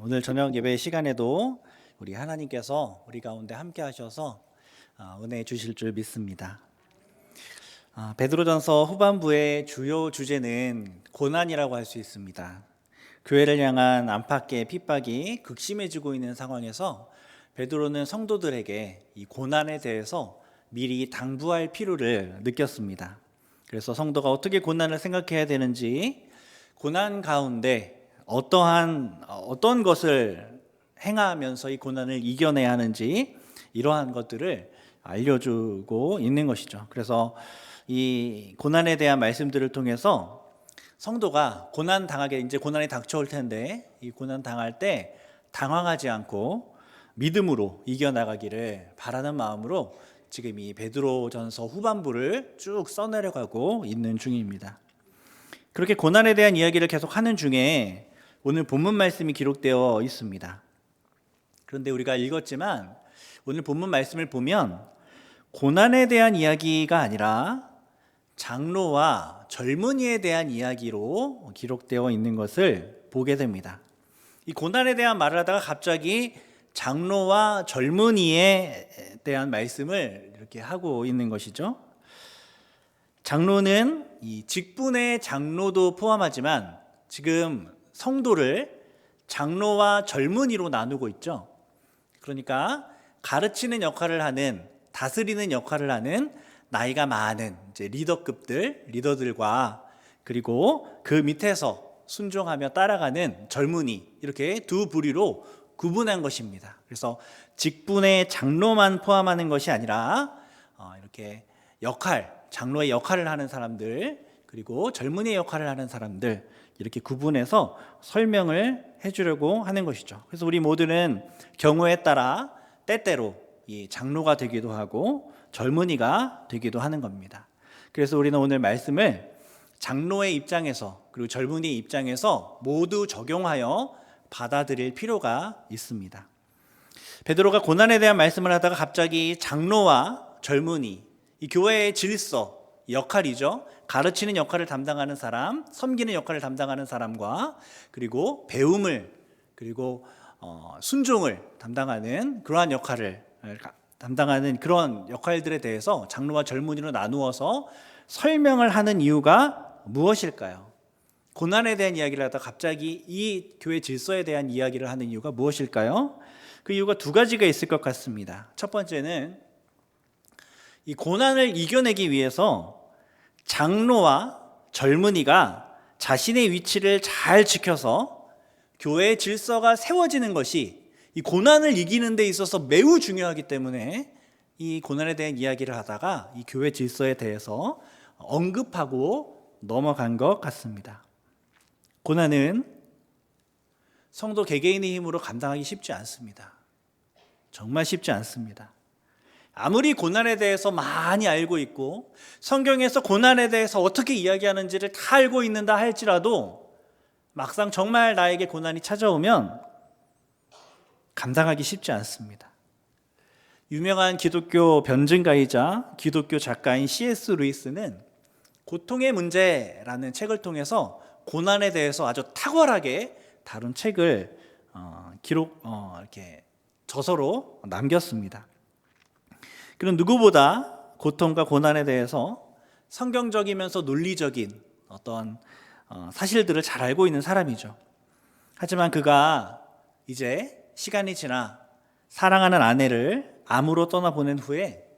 오늘 저녁 예배 시간에도 우리 하나님께서 우리 가운데 함께 하셔서 은혜 주실 줄 믿습니다. 베드로전서 후반부의 주요 주제는 고난이라고 할 수 있습니다. 교회를 향한 안팎의 핍박이 극심해지고 있는 상황에서 베드로는 성도들에게 이 고난에 대해서 미리 당부할 필요를 느꼈습니다. 그래서 성도가 어떻게 고난을 생각해야 되는지, 고난 가운데 어떤 것을 행하면서 이 고난을 이겨내야 하는지, 이러한 것들을 알려주고 있는 것이죠. 그래서 이 고난에 대한 말씀들을 통해서 성도가 이제 고난이 닥쳐올 텐데, 이 고난 당할 때 당황하지 않고 믿음으로 이겨나가기를 바라는 마음으로 지금 이 베드로전서 후반부를 쭉 써내려가고 있는 중입니다. 그렇게 고난에 대한 이야기를 계속 하는 중에 오늘 본문 말씀이 기록되어 있습니다. 그런데 우리가 읽었지만 오늘 본문 말씀을 보면 고난에 대한 이야기가 아니라 장로와 젊은이에 대한 이야기로 기록되어 있는 것을 보게 됩니다. 이 고난에 대한 말을 하다가 갑자기 장로와 젊은이에 대한 말씀을 이렇게 하고 있는 것이죠. 장로는 이 직분의 장로도 포함하지만 지금 성도를 장로와 젊은이로 나누고 있죠. 그러니까 가르치는 역할을 하는, 다스리는 역할을 하는 나이가 많은 이제 리더들과, 그리고 그 밑에서 순종하며 따라가는 젊은이, 이렇게 두 부류로 구분한 것입니다. 그래서 직분의 장로만 포함하는 것이 아니라 이렇게 장로의 역할을 하는 사람들, 그리고 젊은이의 역할을 하는 사람들, 이렇게 구분해서 설명을 해주려고 하는 것이죠. 그래서 우리 모두는 경우에 따라 때때로 이 장로가 되기도 하고 젊은이가 되기도 하는 겁니다. 그래서 우리는 오늘 말씀을 장로의 입장에서, 그리고 젊은이의 입장에서 모두 적용하여 받아들일 필요가 있습니다. 베드로가 고난에 대한 말씀을 하다가 갑자기 장로와 젊은이, 이 교회의 질서, 역할이죠. 가르치는 역할을 담당하는 사람, 섬기는 역할을 담당하는 사람과, 그리고 배움을, 그리고 순종을 담당하는 그러한 역할을 담당하는 그런 역할들에 대해서 장로와 젊은이로 나누어서 설명을 하는 이유가 무엇일까요? 고난에 대한 이야기를 하다가 갑자기 이 교회 질서에 대한 이야기를 하는 이유가 무엇일까요? 그 이유가 두 가지가 있을 것 같습니다. 첫 번째는 이 고난을 이겨내기 위해서 장로와 젊은이가 자신의 위치를 잘 지켜서 교회의 질서가 세워지는 것이 이 고난을 이기는 데 있어서 매우 중요하기 때문에 이 고난에 대한 이야기를 하다가 이 교회 질서에 대해서 언급하고 넘어간 것 같습니다. 고난은 성도 개개인의 힘으로 감당하기 쉽지 않습니다. 정말 쉽지 않습니다. 아무리 고난에 대해서 많이 알고 있고 성경에서 고난에 대해서 어떻게 이야기하는지를 다 알고 있는다 할지라도 막상 정말 나에게 고난이 찾아오면 감당하기 쉽지 않습니다. 유명한 기독교 변증가이자 기독교 작가인 C.S. 루이스는 고통의 문제라는 책을 통해서 고난에 대해서 아주 탁월하게 다룬 책을 이렇게 저서로 남겼습니다. 그는 누구보다 고통과 고난에 대해서 성경적이면서 논리적인 어떤 사실들을 잘 알고 있는 사람이죠. 하지만 그가 이제 시간이 지나 사랑하는 아내를 암으로 떠나보낸 후에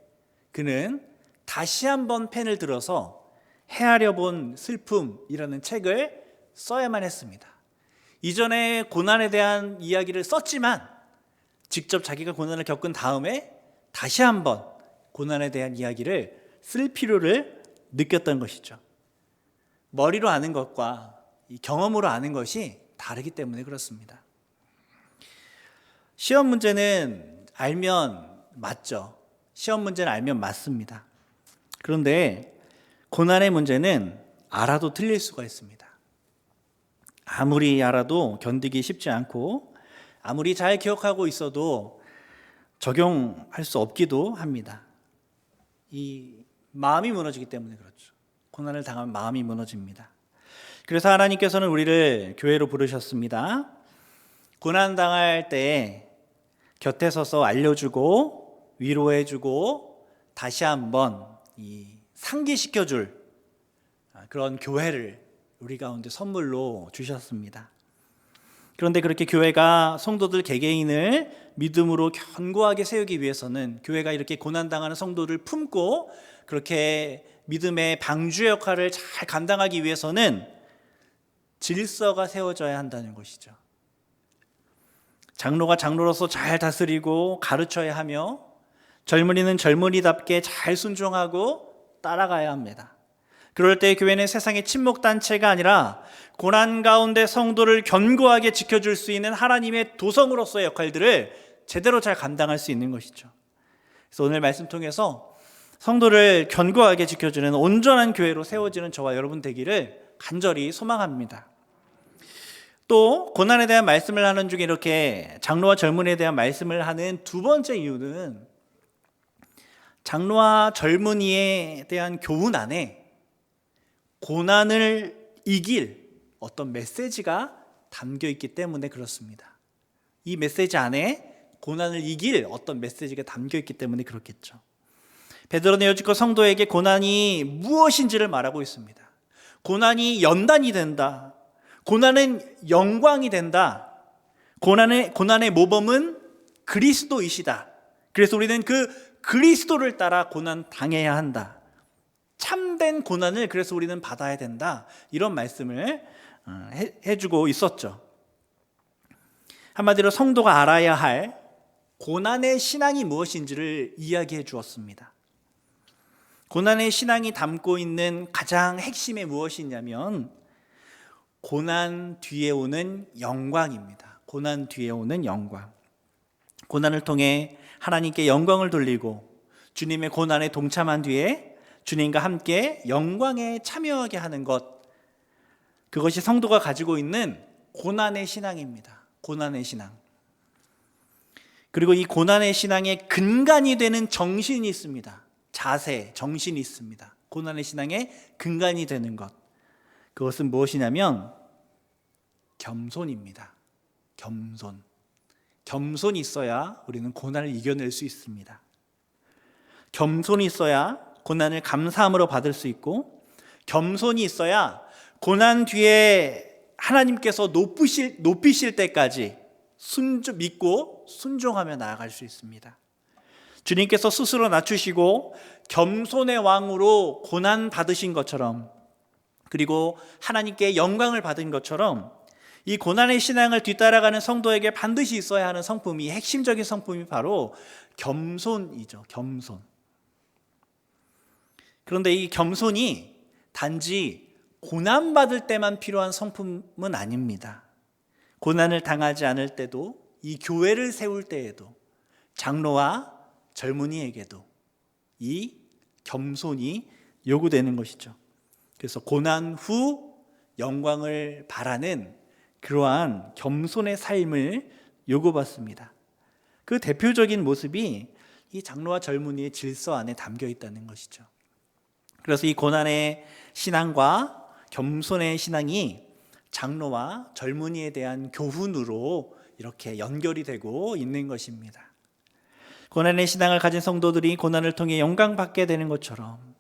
그는 다시 한번 펜을 들어서 헤아려 본 슬픔이라는 책을 써야만 했습니다. 이전에 고난에 대한 이야기를 썼지만 직접 자기가 고난을 겪은 다음에 다시 한번 고난에 대한 이야기를 쓸 필요를 느꼈던 것이죠. 머리로 아는 것과 이 경험으로 아는 것이 다르기 때문에 그렇습니다. 시험 문제는 알면 맞죠. 시험 문제는 알면 맞습니다. 그런데 고난의 문제는 알아도 틀릴 수가 있습니다. 아무리 알아도 견디기 쉽지 않고 아무리 잘 기억하고 있어도 적용할 수 없기도 합니다. 이 마음이 무너지기 때문에 그렇죠. 고난을 당하면 마음이 무너집니다. 그래서 하나님께서는 우리를 교회로 부르셨습니다. 고난당할 때 곁에 서서 알려주고 위로해주고 다시 한번 상기시켜줄 그런 교회를 우리 가운데 선물로 주셨습니다. 그런데 그렇게 교회가 성도들 개개인을 믿음으로 견고하게 세우기 위해서는, 교회가 이렇게 고난당하는 성도를 품고 그렇게 믿음의 방주의 역할을 잘 감당하기 위해서는 질서가 세워져야 한다는 것이죠. 장로가 장로로서 잘 다스리고 가르쳐야 하며, 젊은이는 젊은이답게 잘 순종하고 따라가야 합니다. 그럴 때 교회는 세상의 친목단체가 아니라 고난 가운데 성도를 견고하게 지켜줄 수 있는 하나님의 도성으로서의 역할들을 제대로 잘 감당할 수 있는 것이죠. 그래서 오늘 말씀 통해서 성도를 견고하게 지켜주는 온전한 교회로 세워지는 저와 여러분 되기를 간절히 소망합니다. 또 고난에 대한 말씀을 하는 중에 이렇게 장로와 젊은이에 대한 말씀을 하는 두 번째 이유는, 장로와 젊은이에 대한 교훈 안에 고난을 이길 어떤 메시지가 담겨 있기 때문에 그렇습니다. 이 메시지 안에 고난을 이길 어떤 메시지가 담겨 있기 때문에 그렇겠죠. 베드로는 여지껏 성도에게 고난이 무엇인지를 말하고 있습니다. 고난이 연단이 된다. 고난은 영광이 된다. 고난의 모범은 그리스도이시다. 그래서 우리는 그 그리스도를 따라 고난 당해야 한다. 참된 고난을 그래서 우리는 받아야 된다. 이런 말씀을 해주고 있었죠. 한마디로 성도가 알아야 할 고난의 신앙이 무엇인지를 이야기해 주었습니다. 고난의 신앙이 담고 있는 가장 핵심이 무엇이냐면 고난 뒤에 오는 영광입니다. 고난 뒤에 오는 영광. 고난을 통해 하나님께 영광을 돌리고 주님의 고난에 동참한 뒤에 주님과 함께 영광에 참여하게 하는 것, 그것이 성도가 가지고 있는 고난의 신앙입니다. 고난의 신앙. 그리고 이 고난의 신앙의 근간이 되는 정신이 있습니다. 자세, 정신이 있습니다. 고난의 신앙의 근간이 되는 것, 그것은 무엇이냐면 겸손입니다. 겸손이 있어야 우리는 고난을 이겨낼 수 있습니다. 겸손이 있어야 고난을 감사함으로 받을 수 있고, 겸손이 있어야 고난 뒤에 하나님께서 높이실 때까지 믿고 순종하며 나아갈 수 있습니다. 주님께서 스스로 낮추시고 겸손의 왕으로 고난 받으신 것처럼, 그리고 하나님께 영광을 받은 것처럼, 이 고난의 신앙을 뒤따라가는 성도에게 반드시 있어야 하는 성품이, 핵심적인 성품이 바로 겸손이죠. 겸손. 그런데 이 겸손이 단지 고난받을 때만 필요한 성품은 아닙니다. 고난을 당하지 않을 때도, 이 교회를 세울 때에도, 장로와 젊은이에게도 이 겸손이 요구되는 것이죠. 그래서 고난 후 영광을 바라는 그러한 겸손의 삶을 요구받습니다. 그 대표적인 모습이 이 장로와 젊은이의 질서 안에 담겨 있다는 것이죠. 그래서 이 고난의 신앙과 겸손의 신앙이 장로와 젊은이에 대한 교훈으로 이렇게 연결이 되고 있는 것입니다. 고난의 신앙을 가진 성도들이 고난을 통해 영광받게 되는 것처럼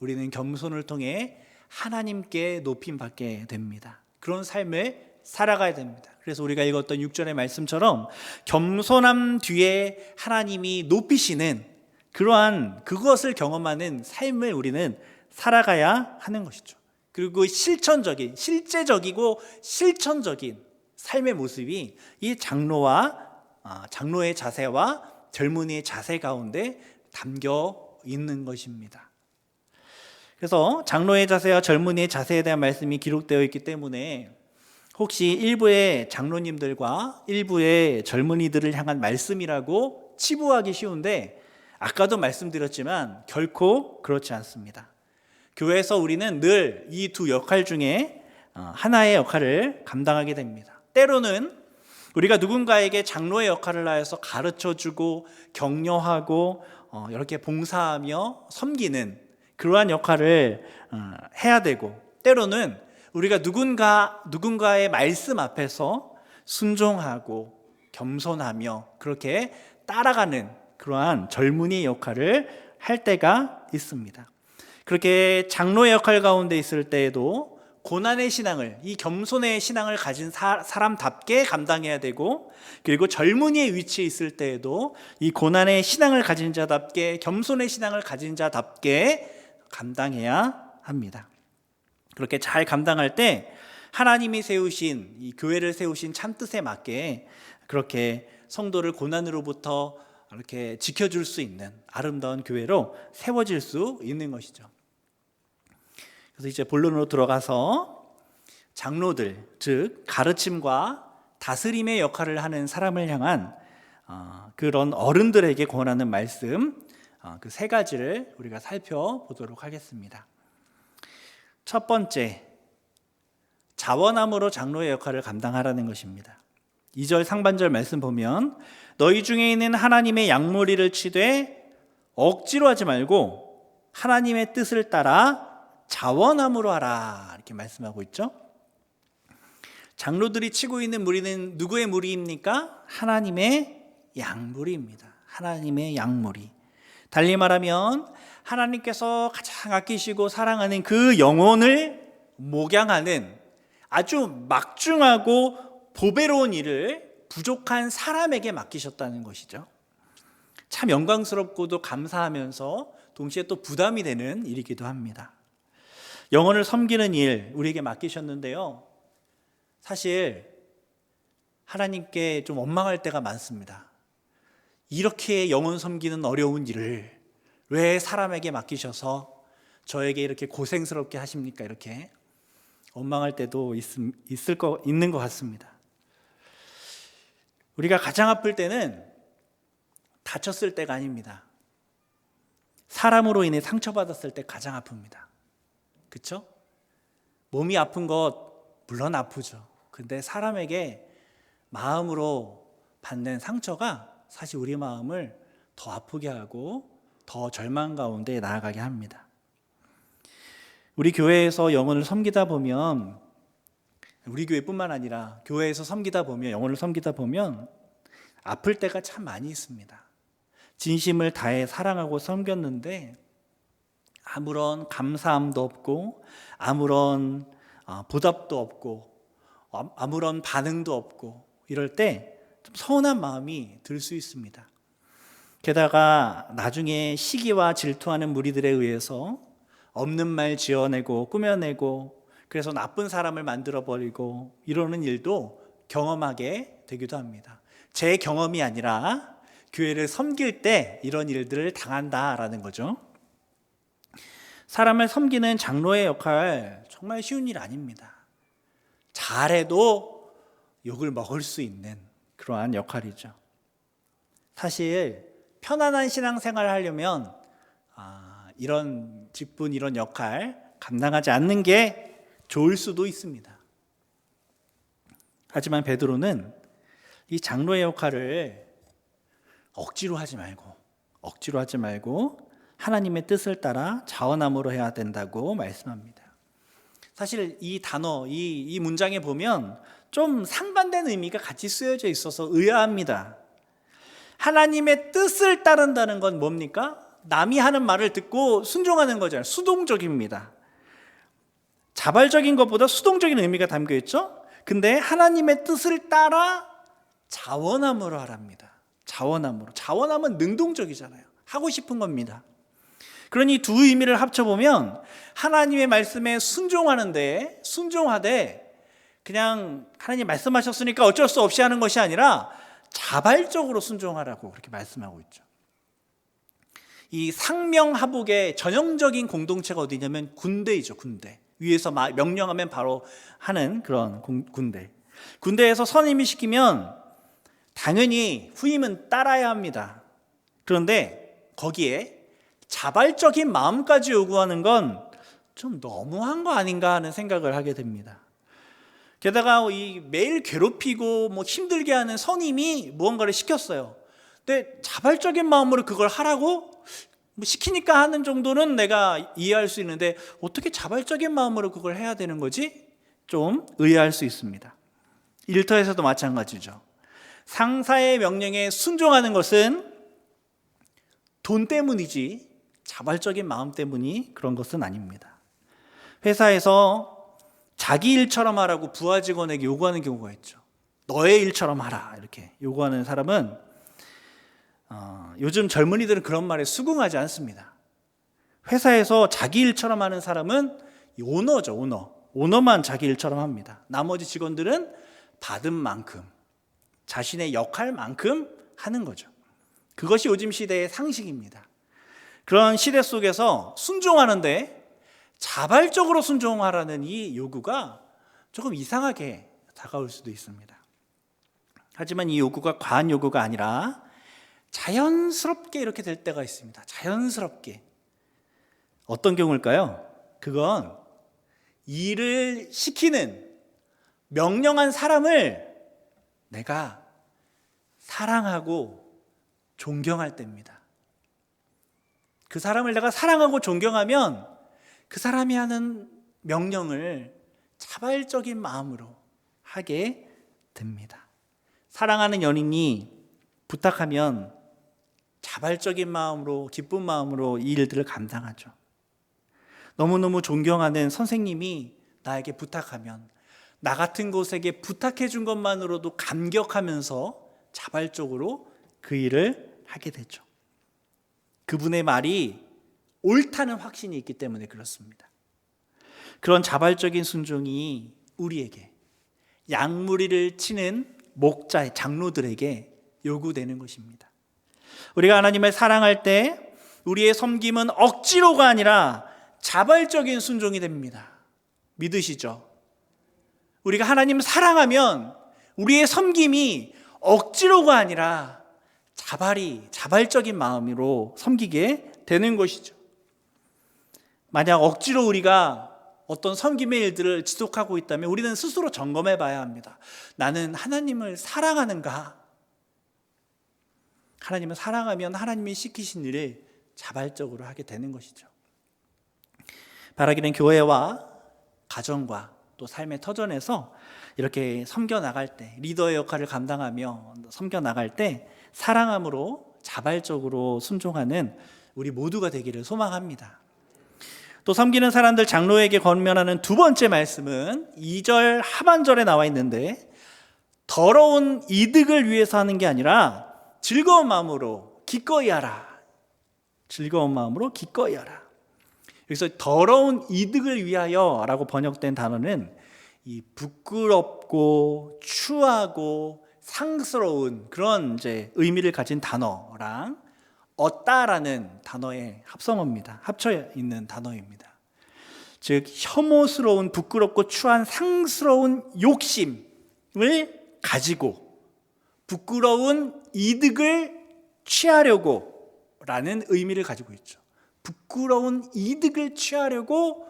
우리는 겸손을 통해 하나님께 높임 받게 됩니다. 그런 삶을 살아가야 됩니다. 그래서 우리가 읽었던 6절의 말씀처럼 겸손함 뒤에 하나님이 높이시는 그러한 그것을 경험하는 삶을 우리는 살아가야 하는 것이죠. 그리고 실제적이고 실천적인 삶의 모습이 이 장로의 자세와 젊은이의 자세 가운데 담겨 있는 것입니다. 그래서 장로의 자세와 젊은이의 자세에 대한 말씀이 기록되어 있기 때문에 혹시 일부의 장로님들과 일부의 젊은이들을 향한 말씀이라고 치부하기 쉬운데, 아까도 말씀드렸지만 결코 그렇지 않습니다. 교회에서 우리는 늘 이 두 역할 중에 하나의 역할을 감당하게 됩니다. 때로는 우리가 누군가에게 장로의 역할을 하여서 가르쳐주고 격려하고 이렇게 봉사하며 섬기는 그러한 역할을 해야 되고, 때로는 우리가 누군가의 말씀 앞에서 순종하고 겸손하며 그렇게 따라가는 그러한 젊은이의 역할을 할 때가 있습니다. 그렇게 장로의 역할 가운데 있을 때에도 고난의 신앙을, 이 겸손의 신앙을 가진 사람답게 감당해야 되고, 그리고 젊은이의 위치에 있을 때에도 이 고난의 신앙을 가진 자답게, 겸손의 신앙을 가진 자답게 감당해야 합니다. 그렇게 잘 감당할 때 하나님이 세우신, 이 교회를 세우신 참뜻에 맞게 그렇게 성도를 고난으로부터 이렇게 지켜줄 수 있는 아름다운 교회로 세워질 수 있는 것이죠. 그래서 이제 본론으로 들어가서 장로들, 즉 가르침과 다스림의 역할을 하는 사람을 향한 그런 어른들에게 권하는 말씀, 그 세 가지를 우리가 살펴보도록 하겠습니다. 첫 번째, 자원함으로 장로의 역할을 감당하라는 것입니다. 2절 상반절 말씀 보면 너희 중에 있는 하나님의 양무리를 치되 억지로 하지 말고 하나님의 뜻을 따라 자원함으로 하라, 이렇게 말씀하고 있죠. 장로들이 치고 있는 무리는 누구의 무리입니까? 하나님의 양무리입니다. 하나님의 양무리. 달리 말하면 하나님께서 가장 아끼시고 사랑하는 그 영혼을 목양하는 아주 막중하고 보배로운 일을 부족한 사람에게 맡기셨다는 것이죠. 참 영광스럽고도 감사하면서 동시에 또 부담이 되는 일이기도 합니다. 영혼을 섬기는 일 우리에게 맡기셨는데요, 사실 하나님께 좀 원망할 때가 많습니다. 이렇게 영혼 섬기는 어려운 일을 왜 사람에게 맡기셔서 저에게 이렇게 고생스럽게 하십니까? 이렇게 원망할 때도 있는 것 같습니다. 우리가 가장 아플 때는 다쳤을 때가 아닙니다. 사람으로 인해 상처받았을 때 가장 아픕니다. 그렇죠? 몸이 아픈 것 물론 아프죠. 근데 사람에게 마음으로 받는 상처가 사실 우리 마음을 더 아프게 하고 더 절망 가운데 나아가게 합니다. 우리 교회에서 영혼을 섬기다 보면, 우리 교회뿐만 아니라 교회에서 섬기다 보면, 영혼을 섬기다 보면 아플 때가 참 많이 있습니다. 진심을 다해 사랑하고 섬겼는데 아무런 감사함도 없고 아무런 보답도 없고 아무런 반응도 없고 이럴 때 좀 서운한 마음이 들 수 있습니다. 게다가 나중에 시기와 질투하는 무리들에 의해서 없는 말 지어내고 꾸며내고 그래서 나쁜 사람을 만들어버리고 이러는 일도 경험하게 되기도 합니다. 제 경험이 아니라 교회를 섬길 때 이런 일들을 당한다라는 거죠. 사람을 섬기는 장로의 역할 정말 쉬운 일 아닙니다. 잘해도 욕을 먹을 수 있는 그러한 역할이죠. 사실 편안한 신앙생활을 하려면 이런 직분, 이런 역할 감당하지 않는 게 좋을 수도 있습니다. 하지만 베드로는 이 장로의 역할을 억지로 하지 말고 하나님의 뜻을 따라 자원함으로 해야 된다고 말씀합니다. 사실 이 단어, 이 문장에 보면 좀 상반된 의미가 같이 쓰여져 있어서 의아합니다. 하나님의 뜻을 따른다는 건 뭡니까? 남이 하는 말을 듣고 순종하는 거잖아요. 수동적입니다. 자발적인 것보다 수동적인 의미가 담겨 있죠? 근데 하나님의 뜻을 따라 자원함으로 하랍니다. 자원함은 능동적이잖아요. 하고 싶은 겁니다. 그러니 두 의미를 합쳐보면 하나님의 말씀에 순종하되 그냥 하나님 말씀하셨으니까 어쩔 수 없이 하는 것이 아니라 자발적으로 순종하라고 그렇게 말씀하고 있죠. 이 상명하복의 전형적인 공동체가 어디냐면 군대이죠. 군대. 위에서 명령하면 바로 하는 그런 군대. 군대에서 선임이 시키면 당연히 후임은 따라야 합니다. 그런데 거기에 자발적인 마음까지 요구하는 건 좀 너무한 거 아닌가 하는 생각을 하게 됩니다. 게다가 이 매일 괴롭히고 힘들게 하는 선임이 무언가를 시켰어요. 근데 자발적인 마음으로 그걸 하라고 시키니까 하는 정도는 내가 이해할 수 있는데 어떻게 자발적인 마음으로 그걸 해야 되는 거지? 좀 의아할 수 있습니다. 일터에서도 마찬가지죠. 상사의 명령에 순종하는 것은 돈 때문이지 자발적인 마음 때문이 그런 것은 아닙니다. 회사에서 자기 일처럼 하라고 부하 직원에게 요구하는 경우가 있죠. 너의 일처럼 하라 이렇게 요구하는 사람은 요즘 젊은이들은 그런 말에 수긍하지 않습니다. 회사에서 자기 일처럼 하는 사람은 오너죠. 오너만 자기 일처럼 합니다. 나머지 직원들은 받은 만큼 자신의 역할만큼 하는 거죠. 그것이 요즘 시대의 상식입니다. 그런 시대 속에서 순종하는데 자발적으로 순종하라는 이 요구가 조금 이상하게 다가올 수도 있습니다. 하지만 이 요구가 과한 요구가 아니라 자연스럽게 이렇게 될 때가 있습니다. 자연스럽게. 어떤 경우일까요? 그건 일을 시키는 명령한 사람을 내가 사랑하고 존경할 때입니다. 그 사람을 내가 사랑하고 존경하면 그 사람이 하는 명령을 자발적인 마음으로 하게 됩니다. 사랑하는 연인이 부탁하면 자발적인 마음으로, 기쁜 마음으로 이 일들을 감당하죠. 너무너무 존경하는 선생님이 나에게 부탁하면 나 같은 곳에게 부탁해 준 것만으로도 감격하면서 자발적으로 그 일을 하게 되죠. 그분의 말이 옳다는 확신이 있기 때문에 그렇습니다. 그런 자발적인 순종이 우리에게 양무리를 치는 목자, 장로들에게 요구되는 것입니다. 우리가 하나님을 사랑할 때 우리의 섬김은 억지로가 아니라 자발적인 순종이 됩니다. 믿으시죠? 우리가 하나님 사랑하면 우리의 섬김이 억지로가 아니라 자발적인 마음으로 섬기게 되는 것이죠. 만약 억지로 우리가 어떤 섬김의 일들을 지속하고 있다면 우리는 스스로 점검해 봐야 합니다. 나는 하나님을 사랑하는가? 하나님을 사랑하면 하나님이 시키신 일을 자발적으로 하게 되는 것이죠. 바라기는 교회와 가정과 또 삶의 터전에서 이렇게 섬겨나갈 때, 리더의 역할을 감당하며 섬겨나갈 때 사랑함으로 자발적으로 순종하는 우리 모두가 되기를 소망합니다. 또 섬기는 사람들 장로에게 권면하는 두 번째 말씀은 2절 하반절에 나와 있는데, 더러운 이득을 위해서 하는 게 아니라 즐거운 마음으로 기꺼이 하라. 즐거운 마음으로 기꺼이 하라. 여기서 더러운 이득을 위하여 라고 번역된 단어는 이 부끄럽고 추하고 상스러운 그런 이제 의미를 가진 단어랑 얻다라는 단어의 합성어입니다. 합쳐 있는 단어입니다. 즉 혐오스러운, 부끄럽고 추한 상스러운 욕심을 가지고 부끄러운 이득을 취하려고 라는 의미를 가지고 있죠. 부끄러운 이득을 취하려고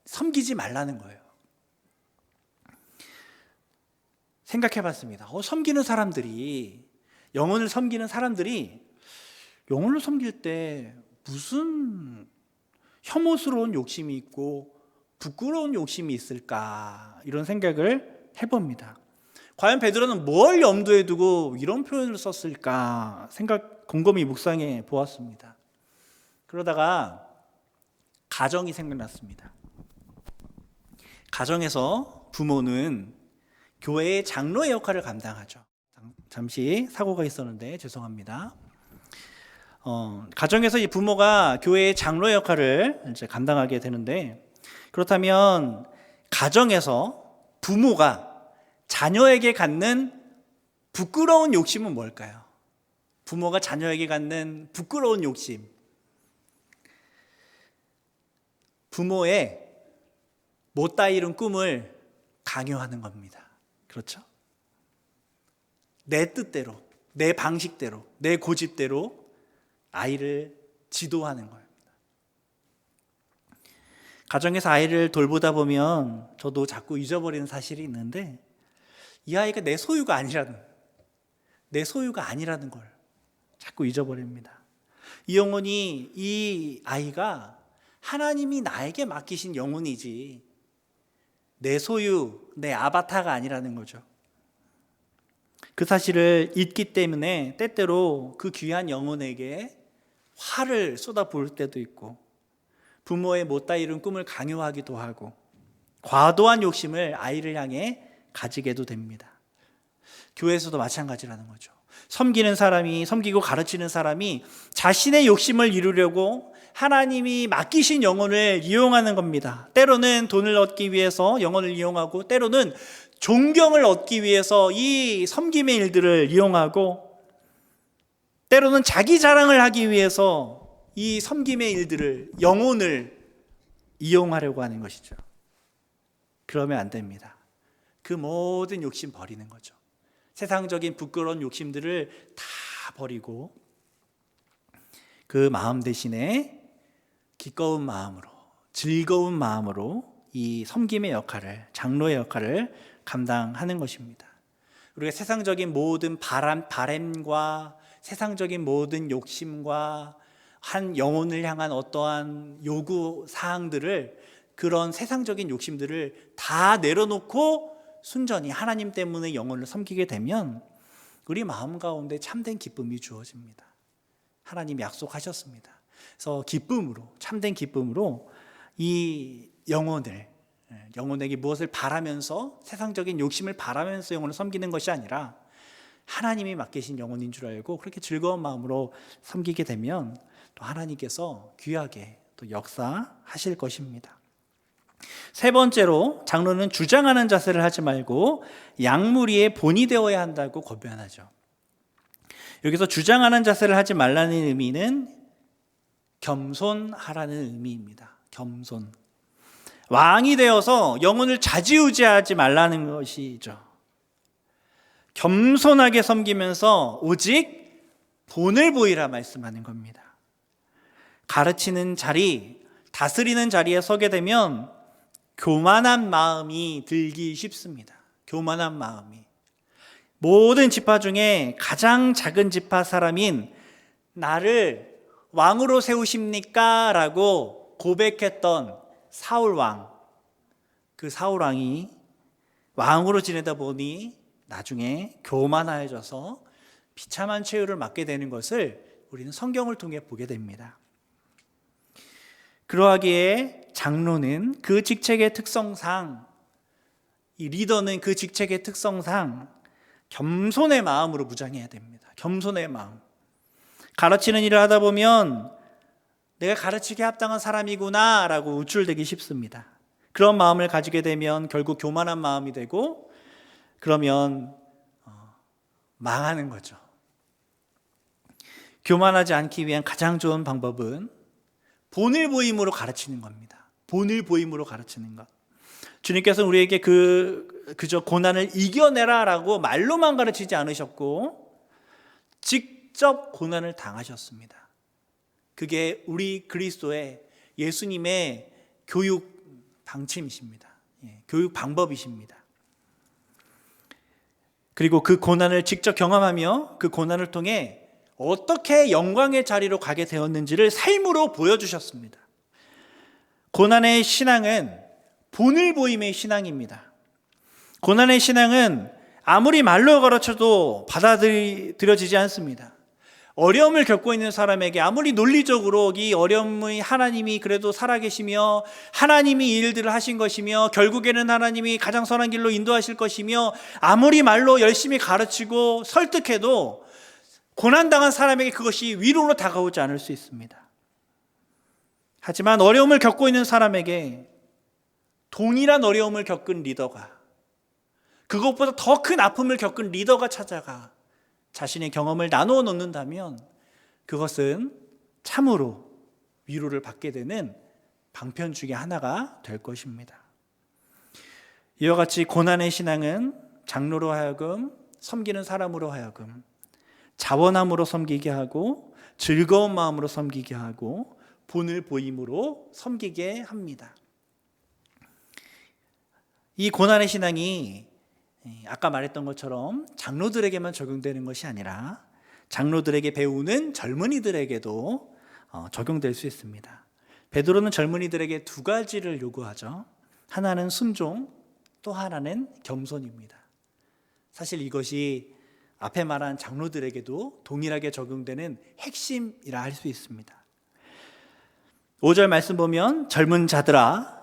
섬기지 말라는 거예요. 생각해 봤습니다. 섬기는 사람들이, 영혼을 섬기는 사람들이 영혼을 섬길 때 무슨 혐오스러운 욕심이 있고 부끄러운 욕심이 있을까, 이런 생각을 해봅니다. 과연 베드로는 뭘 염두에 두고 이런 표현을 썼을까 곰곰이 묵상해 보았습니다. 그러다가 가정이 생각났습니다. 가정에서 부모는 교회의 장로의 역할을 감당하죠. 잠시 사고가 있었는데 죄송합니다. 가정에서 이 부모가 교회의 장로의 역할을 이제 감당하게 되는데, 그렇다면 가정에서 부모가 자녀에게 갖는 부끄러운 욕심은 뭘까요? 부모가 자녀에게 갖는 부끄러운 욕심. 부모의 못다 이룬 꿈을 강요하는 겁니다. 그렇죠? 내 뜻대로, 내 방식대로, 내 고집대로 아이를 지도하는 겁니다. 가정에서 아이를 돌보다 보면 저도 자꾸 잊어버리는 사실이 있는데, 이 아이가 내 소유가 아니라는 걸 자꾸 잊어버립니다. 이 영혼이, 이 아이가 하나님이 나에게 맡기신 영혼이지 내 소유, 내 아바타가 아니라는 거죠. 그 사실을 잊기 때문에 때때로 그 귀한 영혼에게 화를 쏟아부을 때도 있고, 부모의 못다 이룬 꿈을 강요하기도 하고, 과도한 욕심을 아이를 향해 가지게도 됩니다. 교회에서도 마찬가지라는 거죠. 섬기고 가르치는 사람이 자신의 욕심을 이루려고 하나님이 맡기신 영혼을 이용하는 겁니다. 때로는 돈을 얻기 위해서 영혼을 이용하고, 때로는 존경을 얻기 위해서 이 섬김의 일들을 이용하고, 때로는 자기 자랑을 하기 위해서 이 섬김의 일들을, 영혼을 이용하려고 하는 것이죠. 그러면 안 됩니다. 그 모든 욕심 버리는 거죠. 세상적인 부끄러운 욕심들을 다 버리고 그 마음 대신에 기꺼운 마음으로, 즐거운 마음으로 이 섬김의 역할을, 장로의 역할을 감당하는 것입니다. 우리가 세상적인 모든 바램과 세상적인 모든 욕심과 한 영혼을 향한 어떠한 요구 사항들을, 그런 세상적인 욕심들을 다 내려놓고 순전히 하나님 때문에 영혼을 섬기게 되면 우리 마음 가운데 참된 기쁨이 주어집니다. 하나님이 약속하셨습니다. 그래서 기쁨으로, 참된 기쁨으로 이 영혼에게 무엇을 바라면서, 세상적인 욕심을 바라면서 영혼을 섬기는 것이 아니라 하나님이 맡기신 영혼인 줄 알고 그렇게 즐거운 마음으로 섬기게 되면 또 하나님께서 귀하게 또 역사하실 것입니다. 세 번째로, 장로는 주장하는 자세를 하지 말고 양무리의 본이 되어야 한다고 권면하죠. 여기서 주장하는 자세를 하지 말라는 의미는 겸손하라는 의미입니다. 겸손. 왕이 되어서 영혼을 좌지우지하지 말라는 것이죠. 겸손하게 섬기면서 오직 본을 보이라 말씀하는 겁니다. 가르치는 자리, 다스리는 자리에 서게 되면 교만한 마음이 들기 쉽습니다. 교만한 마음이. 모든 지파 중에 가장 작은 지파 사람인 나를 왕으로 세우십니까? 라고 고백했던 사울왕. 그 사울왕이 왕으로 지내다 보니 나중에 교만해져서 비참한 최후를 맞게 되는 것을 우리는 성경을 통해 보게 됩니다. 그러하기에 장로는 그 직책의 특성상, 이 리더는 그 직책의 특성상 겸손의 마음으로 무장해야 됩니다. 겸손의 마음. 가르치는 일을 하다 보면 내가 가르치기에 합당한 사람이구나 라고 우쭐대기 쉽습니다. 그런 마음을 가지게 되면 결국 교만한 마음이 되고, 그러면 망하는 거죠. 교만하지 않기 위한 가장 좋은 방법은 본을 보임으로 가르치는 겁니다. 본을 보임으로 가르치는 것. 주님께서는 우리에게 그저 고난을 이겨내라 라고 말로만 가르치지 않으셨고 직접 고난을 당하셨습니다. 그게 우리 그리스도의, 예수님의 교육 방침이십니다. 교육 방법이십니다. 그리고 그 고난을 직접 경험하며 그 고난을 통해 어떻게 영광의 자리로 가게 되었는지를 삶으로 보여주셨습니다. 고난의 신앙은 본을 보임의 신앙입니다. 고난의 신앙은 아무리 말로 가르쳐도 받아들여지지 않습니다. 어려움을 겪고 있는 사람에게 아무리 논리적으로 이 어려움의 하나님이 그래도 살아계시며 하나님이 이 일들을 하신 것이며 결국에는 하나님이 가장 선한 길로 인도하실 것이며 아무리 말로 열심히 가르치고 설득해도 고난당한 사람에게 그것이 위로로 다가오지 않을 수 있습니다. 하지만 어려움을 겪고 있는 사람에게 동일한 어려움을 겪은 리더가, 그것보다 더 큰 아픔을 겪은 리더가 찾아가 자신의 경험을 나누어 놓는다면 그것은 참으로 위로를 받게 되는 방편 중에 하나가 될 것입니다. 이와 같이 고난의 신앙은 장로로 하여금, 섬기는 사람으로 하여금 자원함으로 섬기게 하고 즐거운 마음으로 섬기게 하고 본을 보임으로 섬기게 합니다. 이 고난의 신앙이 아까 말했던 것처럼 장로들에게만 적용되는 것이 아니라 장로들에게 배우는 젊은이들에게도 적용될 수 있습니다. 베드로는 젊은이들에게 두 가지를 요구하죠. 하나는 순종, 또 하나는 겸손입니다. 사실 이것이 앞에 말한 장로들에게도 동일하게 적용되는 핵심이라 할 수 있습니다. 5절 말씀 보면 젊은 자들아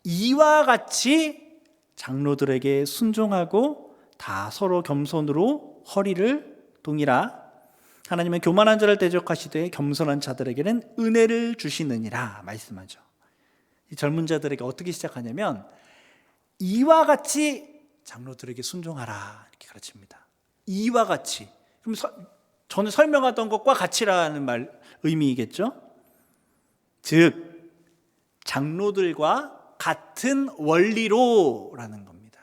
이와 같이 장로들에게 순종하고 다 서로 겸손으로 허리를 동이라. 하나님은 교만한 자를 대적하시되 겸손한 자들에게는 은혜를 주시느니라 말씀하죠. 이 젊은 자들에게 어떻게 시작하냐면 이와 같이 장로들에게 순종하라 이렇게 가르칩니다. 이와 같이. 그럼 전에 설명하던 것과 같이라는 의미이겠죠. 즉 장로들과 같은 원리로라는 겁니다.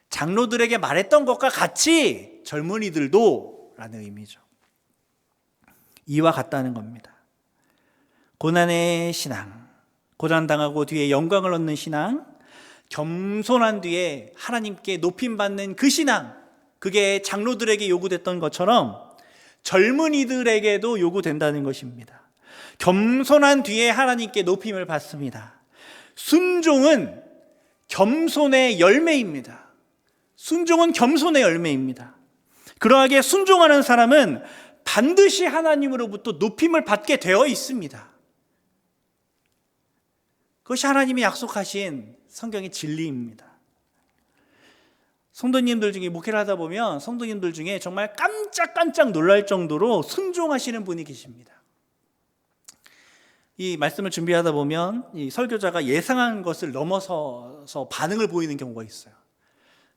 장로들에게 말했던 것과 같이 젊은이들도 라는 의미죠. 이와 같다는 겁니다. 고난의 신앙, 고난당하고 뒤에 영광을 얻는 신앙, 겸손한 뒤에 하나님께 높임받는 그 신앙, 그게 장로들에게 요구됐던 것처럼 젊은이들에게도 요구된다는 것입니다. 겸손한 뒤에 하나님께 높임을 받습니다. 순종은 겸손의 열매입니다. 순종은 겸손의 열매입니다. 그러하게 순종하는 사람은 반드시 하나님으로부터 높임을 받게 되어 있습니다. 그것이 하나님이 약속하신 성경의 진리입니다. 성도님들 중에 목회를 하다 보면 성도님들 중에 정말 깜짝깜짝 놀랄 정도로 순종하시는 분이 계십니다. 이 말씀을 준비하다 보면 이 설교자가 예상한 것을 넘어서서 반응을 보이는 경우가 있어요.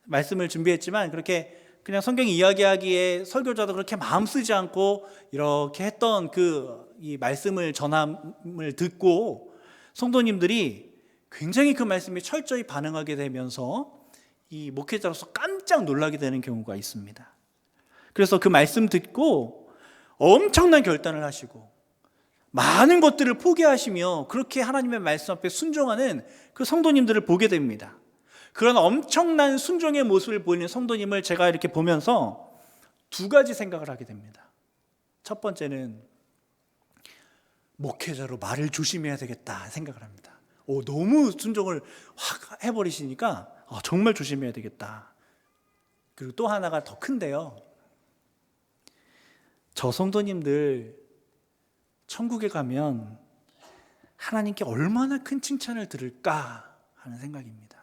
말씀을 준비했지만 그렇게 그냥 성경 이야기하기에 설교자도 그렇게 마음 쓰지 않고 이렇게 했던 이 말씀을 전함을 듣고 성도님들이 굉장히 그 말씀에 철저히 반응하게 되면서 이 목회자로서 깜짝 놀라게 되는 경우가 있습니다. 그래서 그 말씀 듣고 엄청난 결단을 하시고 많은 것들을 포기하시며 그렇게 하나님의 말씀 앞에 순종하는 그 성도님들을 보게 됩니다. 그런 엄청난 순종의 모습을 보이는 성도님을 제가 이렇게 보면서 두 가지 생각을 하게 됩니다. 첫 번째는 목회자로 말을 조심해야 되겠다 생각을 합니다. 너무 순종을 확 해버리시니까 정말 조심해야 되겠다. 그리고 또 하나가 더 큰데요. 저 성도님들 천국에 가면 하나님께 얼마나 큰 칭찬을 들을까 하는 생각입니다.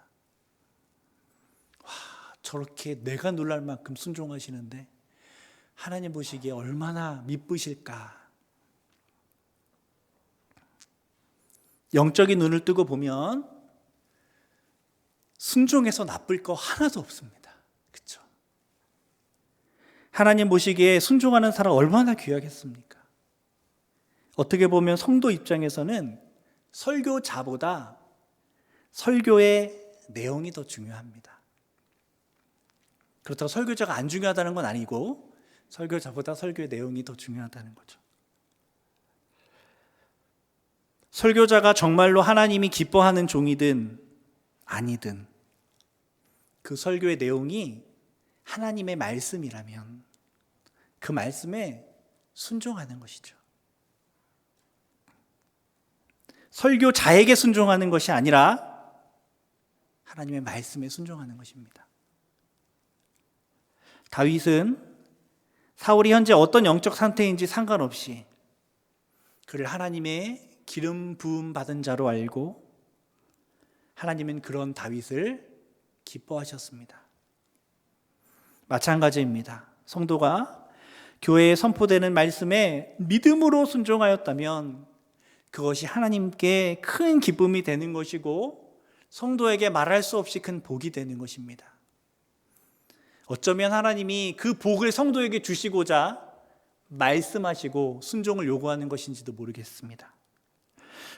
저렇게 내가 놀랄 만큼 순종하시는데 하나님 보시기에 얼마나 미쁘실까. 영적인 눈을 뜨고 보면 순종해서 나쁠 거 하나도 없습니다. 그렇죠? 하나님 보시기에 순종하는 사람 얼마나 귀하겠습니까? 어떻게 보면 성도 입장에서는 설교자보다 설교의 내용이 더 중요합니다. 그렇다고 설교자가 안 중요하다는 건 아니고 설교자보다 설교의 내용이 더 중요하다는 거죠. 설교자가 정말로 하나님이 기뻐하는 종이든 아니든 그 설교의 내용이 하나님의 말씀이라면 그 말씀에 순종하는 것이죠. 설교자에게 순종하는 것이 아니라 하나님의 말씀에 순종하는 것입니다. 다윗은 사울이 현재 어떤 영적 상태인지 상관없이 그를 하나님의 기름 부음 받은 자로 알고 하나님은 그런 다윗을 기뻐하셨습니다. 마찬가지입니다. 성도가 교회에 선포되는 말씀에 믿음으로 순종하였다면 그것이 하나님께 큰 기쁨이 되는 것이고 성도에게 말할 수 없이 큰 복이 되는 것입니다. 어쩌면 하나님이 그 복을 성도에게 주시고자 말씀하시고 순종을 요구하는 것인지도 모르겠습니다.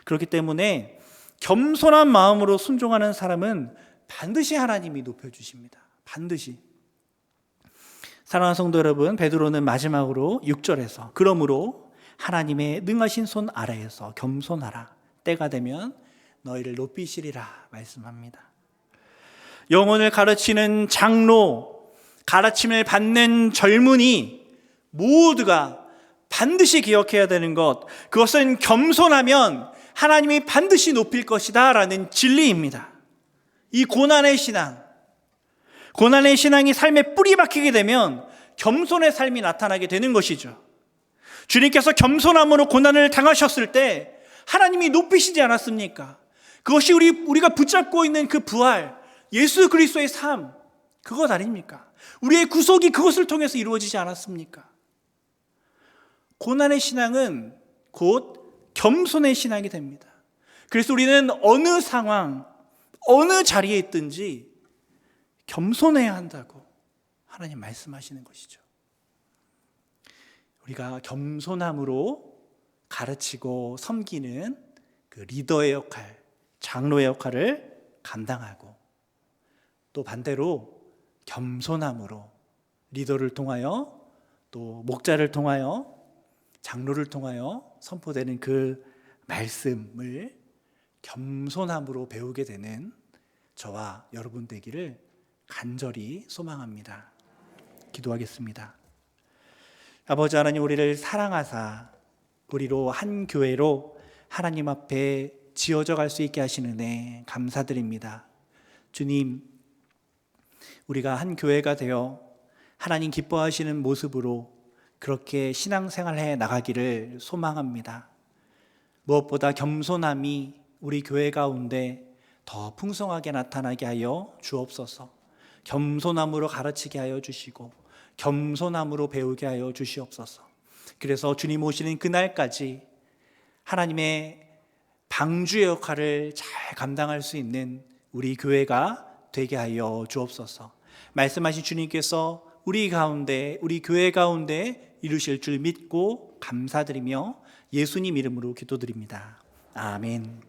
그렇기 때문에 겸손한 마음으로 순종하는 사람은 반드시 하나님이 높여주십니다. 반드시. 사랑하는 성도 여러분, 베드로는 마지막으로 6절에서 그러므로 하나님의 능하신 손 아래에서 겸손하라. 때가 되면 너희를 높이시리라 말씀합니다. 영혼을 가르치는 장로, 가르침을 받는 젊은이 모두가 반드시 기억해야 되는 것, 그것은 겸손하면 하나님이 반드시 높일 것이다 라는 진리입니다. 이 고난의 신앙이 삶에 뿌리 박히게 되면 겸손의 삶이 나타나게 되는 것이죠. 주님께서 겸손함으로 고난을 당하셨을 때 하나님이 높이시지 않았습니까? 그것이 우리가 붙잡고 있는 그 부활, 예수 그리스도의 삶, 그것 아닙니까? 우리의 구속이 그것을 통해서 이루어지지 않았습니까? 고난의 신앙은 곧 겸손의 신앙이 됩니다. 그래서 우리는 어느 상황, 어느 자리에 있든지 겸손해야 한다고 하나님 말씀하시는 것이죠. 우리가 겸손함으로 가르치고 섬기는 그 리더의 역할, 장로의 역할을 감당하고, 또 반대로 겸손함으로 리더를 통하여, 또 목자를 통하여, 장로를 통하여 선포되는 그 말씀을 겸손함으로 배우게 되는 저와 여러분 되기를 간절히 소망합니다. 기도하겠습니다. 아버지 하나님, 우리를 사랑하사 우리로 한 교회로 하나님 앞에 지어져 갈 수 있게 하시는 은혜 감사드립니다. 주님, 우리가 한 교회가 되어 하나님 기뻐하시는 모습으로 그렇게 신앙생활해 나가기를 소망합니다. 무엇보다 겸손함이 우리 교회 가운데 더 풍성하게 나타나게 하여 주옵소서. 겸손함으로 가르치게 하여 주시고 겸손함으로 배우게 하여 주시옵소서. 그래서 주님 오시는 그날까지 하나님의 방주의 역할을 잘 감당할 수 있는 우리 교회가 되게 하여 주옵소서. 말씀하신 주님께서 우리 가운데, 우리 교회 가운데 이루실 줄 믿고 감사드리며 예수님 이름으로 기도드립니다. 아멘.